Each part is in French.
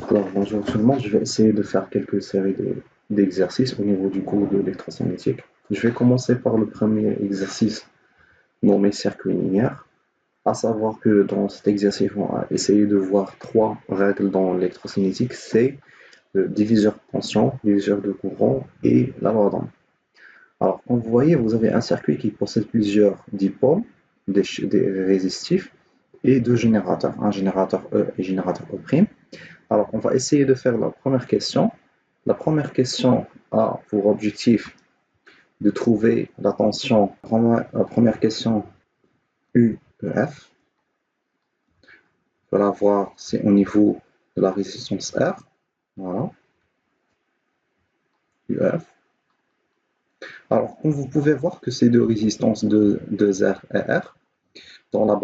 Alors, bonjour tout le monde, je vais essayer de faire quelques séries d'exercices au niveau du cours de l'électrocinétique. Je vais commencer par le premier exercice dans mes circuits linéaires, à savoir que dans cet exercice, on va essayer de voir trois règles dans l'électrocinétique, c'est le diviseur de tension, diviseur de courant et la loi d'Ohm. Alors, comme vous voyez, vous avez un circuit qui possède plusieurs dipôles, des résistifs et deux générateurs, un générateur E et générateur E'. Alors, on va essayer de faire la première question. La première question a pour objectif de trouver la tension. La première question UEF. On va la voir, c'est au niveau de la résistance R. Voilà, UF. Alors, comme vous pouvez voir que ces deux résistances de R et R, dans la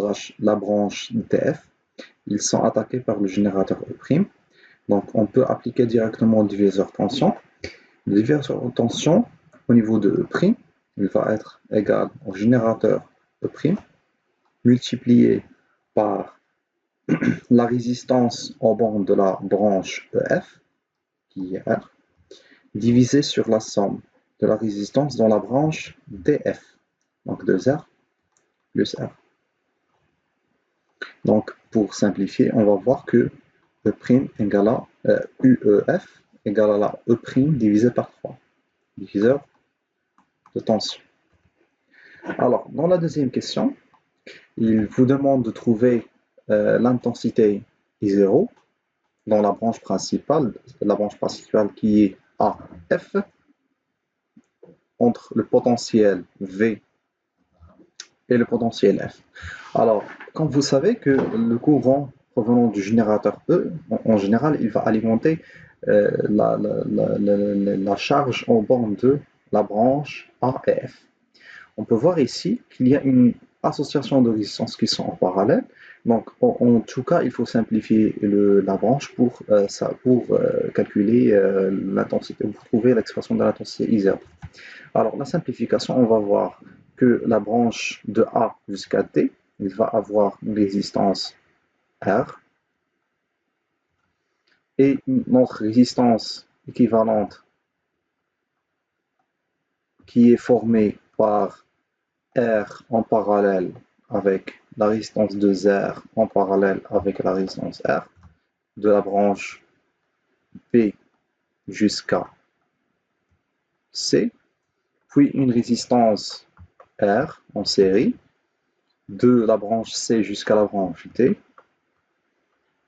branche TF, ils sont attaqués par le générateur E'. Donc, on peut appliquer directement le diviseur tension. Le diviseur de tension au niveau de E', il va être égal au générateur E' multiplié par la résistance en bande de la branche EF, qui est R, divisé sur la somme de la résistance dans la branche DF, donc 2R plus R. Donc, pour simplifier, on va voir que E' égale à UEF égale à la E' divisé par 3, diviseur de tension. Alors, dans la deuxième question, il vous demande de trouver l'intensité I0 dans la branche principale qui est AF, entre le potentiel V et le potentiel F. Alors, comme vous savez que le courant provenant du générateur E, en général, il va alimenter la charge en borne de la branche A et F. On peut voir ici qu'il y a une association de résistances qui sont en parallèle. Donc, en tout cas, il faut simplifier la branche pour calculer l'intensité, pour trouver l'expression de l'intensité I0. Alors, la simplification, on va voir que la branche de A jusqu'à D, il va avoir une résistance R et une autre résistance équivalente qui est formée par R en parallèle avec la résistance de R en parallèle avec la résistance R de la branche B jusqu'à C, puis une résistance R en série de la branche C jusqu'à la branche D,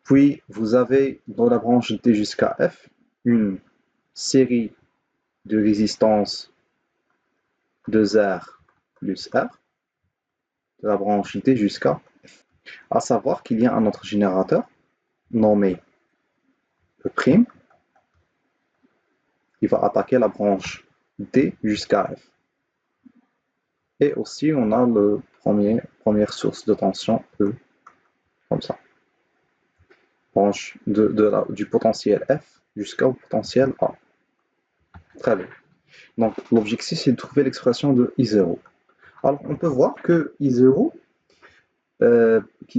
puis vous avez dans la branche D jusqu'à F une série de résistances de R plus R de la branche D jusqu'à F. À savoir qu'il y a un autre générateur nommé E', qui va attaquer la branche D jusqu'à F. Et aussi, on a le première source de tension E, comme ça. Branche du potentiel F jusqu'au potentiel A. Très bien. Donc, l'objectif, c'est de trouver l'expression de I0. Alors, on peut voir que I0,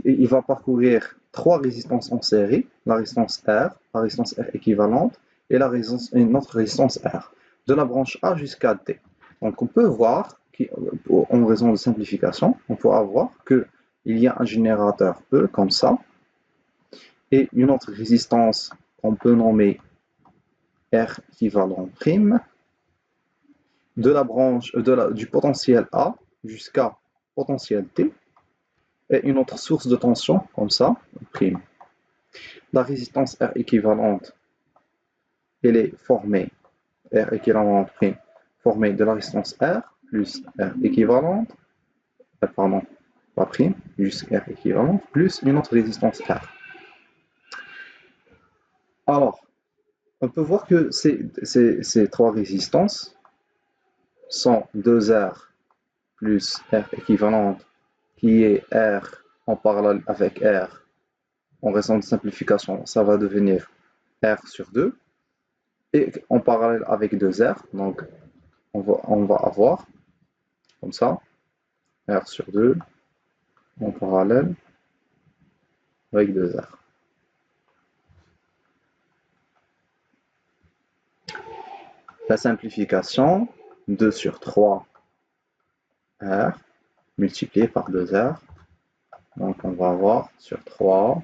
il va parcourir trois résistances en série, la résistance R équivalente, et une autre résistance R, de la branche A jusqu'à D. Donc, on peut voir, en raison de simplification, on peut avoir qu'il y a un générateur E, comme ça, et une autre résistance qu'on peut nommer R équivalent prime, de la branche du potentiel A jusqu'à potentiel T, et une autre source de tension, comme ça, prime. La résistance R équivalente, elle est formée, R équivalente prime, formée de la résistance R plus R équivalente, pardon, pas prime, juste R équivalente, plus une autre résistance R. Alors, on peut voir que ces trois résistances sont 2R plus R équivalente, qui est R en parallèle avec R. En raison de simplification, ça va devenir R sur 2. Et en parallèle avec 2R, donc on va avoir, comme ça, R sur 2 en parallèle avec 2R. La simplification, 2 sur 3 R multiplié par 2R. Donc on va avoir sur 3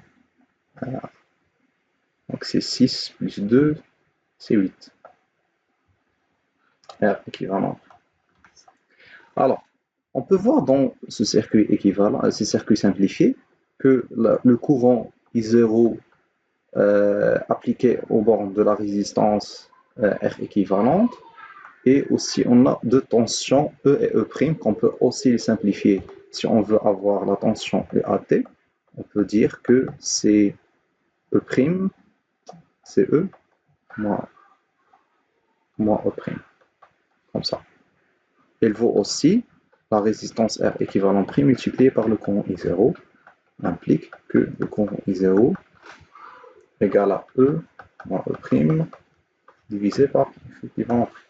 R. Donc c'est 6 plus 2, c'est 8. R équivalent. Alors, on peut voir dans ce circuit équivalent, ce circuit simplifié, que le courant I0 appliqué aux bornes de la résistance R équivalente, et aussi on a deux tensions E et E' qu'on peut aussi les simplifier. Si on veut avoir la tension EAT, on peut dire que c'est E', c'est E moins E', comme ça. Il vaut aussi la résistance R équivalent prime multipliée par le courant I0 implique que le courant I0 égale à E moins E' divisé par l'équivalent prime.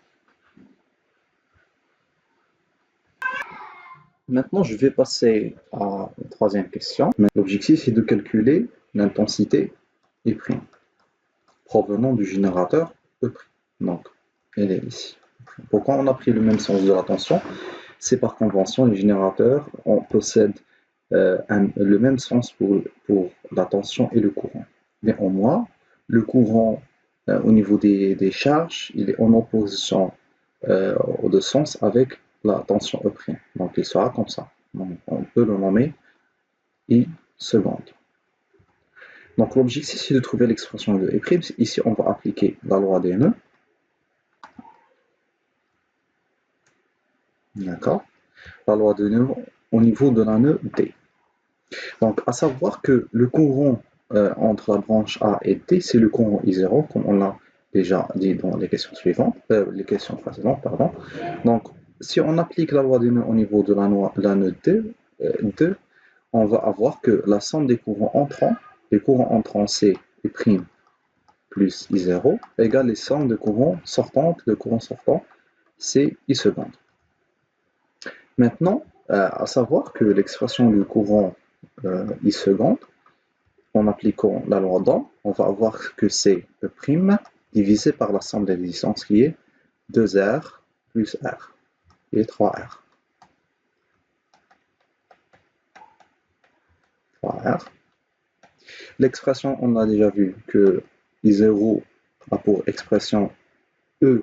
Maintenant, je vais passer à la troisième question. L'objectif, c'est de calculer l'intensité I' provenant du générateur E'. Donc, elle est ici. Pourquoi on a pris le même sens de la tension? C'est par convention, les générateurs possèdent le même sens pour la tension et le courant. Néanmoins, le courant au niveau des charges, il est en opposition de sens avec la tension E'. Donc il sera comme ça. Donc, on peut le nommer I seconde. Donc l'objectif c'est de trouver l'expression de I'. Ici on va appliquer la loi des nœuds. D'accord? La loi de nœuds au niveau de la nœud D. Donc à savoir que le courant entre la branche A et D, c'est le courant I0, comme on l'a déjà dit dans les questions suivantes, les questions précédentes, pardon. Donc si on applique la loi des nœuds au niveau de la nœud D, on va avoir que la somme des courants entrants, les courants entrants c'est I' plus I0, égale les sommes de courants sortantes, le courant sortant c'est I seconde. Maintenant, à savoir que l'expression du courant I seconde, en appliquant la loi d'Ohm, on va avoir que c'est E' divisé par la somme des résistances qui est 2R plus R, et 3R. 3R. L'expression, on a déjà vu que I0 a pour expression E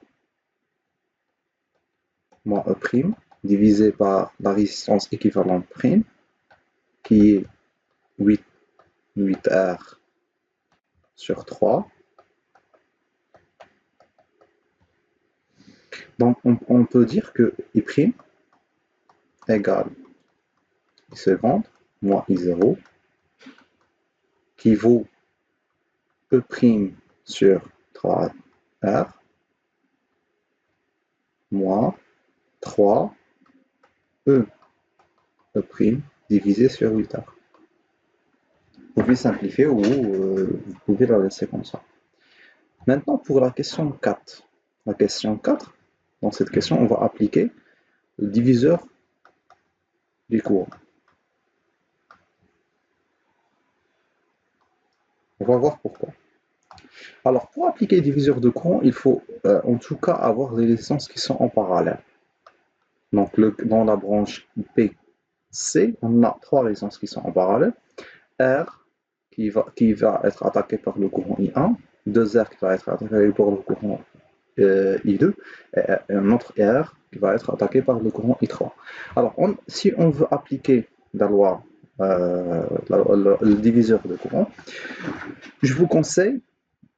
moins E' divisé par la résistance équivalente prime, qui est 8R sur 3. Donc on peut dire que I' égale I seconde moins I0 qui vaut E' sur 3R moins 3 E' divisé sur 8R. Vous pouvez simplifier ou vous pouvez la laisser comme ça. Maintenant pour la question 4. La question 4, dans cette question, on va appliquer le diviseur du courant. On va voir pourquoi. Alors, pour appliquer le diviseur de courant, il faut en tout cas avoir des résistances qui sont en parallèle. Donc, dans la branche PC, on a 3 résistances qui sont en parallèle. R qui va être attaqué par le courant I1, 2R qui va être attaqué par le courant I2, et un autre R qui va être attaqué par le courant I3. Alors, si on veut appliquer la loi, le diviseur de courant, je vous conseille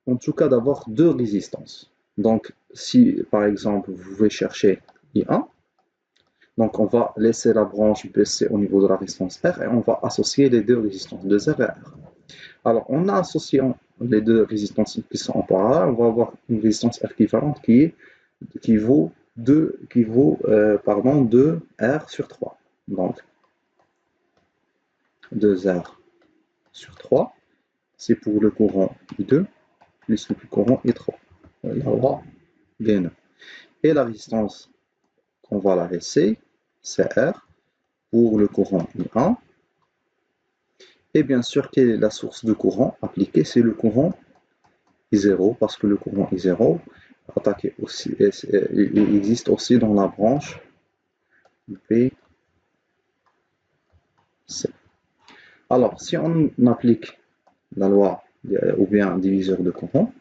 en tout cas d'avoir 2 résistances. Donc, si par exemple vous voulez chercher I1, donc on va laisser la branche BC au niveau de la résistance R et on va associer les 2 résistances, 2R et R. Alors, en associant les 2 résistances qui sont en parallèle, on va avoir une résistance R équivalente qui vaut 2R sur 3. Donc, 2R sur 3, c'est pour le courant I2 plus le courant I3. La loi des nœuds. Et la résistance qu'on va la laisser, c'est R pour le courant I1. Et bien sûr, quelle est la source de courant appliquée? C'est le courant I0, parce que le courant I0 attaquer aussi, il existe aussi dans la branche B, C. Alors, si on applique la loi ou bien diviseur de courant,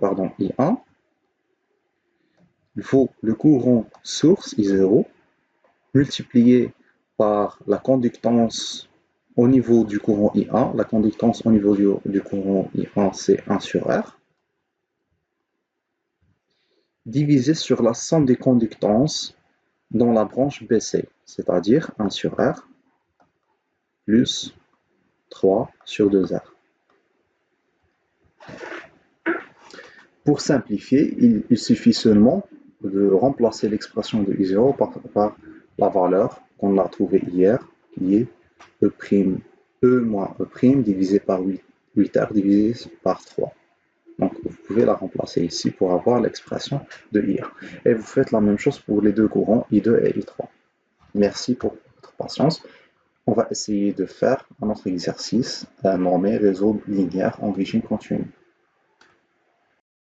pardon, I1, il faut le courant source I0 multiplié par la conductance au niveau du courant I1. La conductance au niveau du courant I1, c'est 1 sur R, divisé sur la somme des conductances dans la branche BC, c'est-à-dire 1 sur R plus 3 sur 2R. Pour simplifier, il suffit seulement de remplacer l'expression de I0 par la valeur qu'on a trouvée hier, qui est E moins E' divisé par 8R divisé par 3. Donc vous pouvez la remplacer ici pour avoir l'expression de hier. Et vous faites la même chose pour les deux courants I2 et I3. Merci pour votre patience. On va essayer de faire un autre exercice, normé réseau linéaire en régime continu.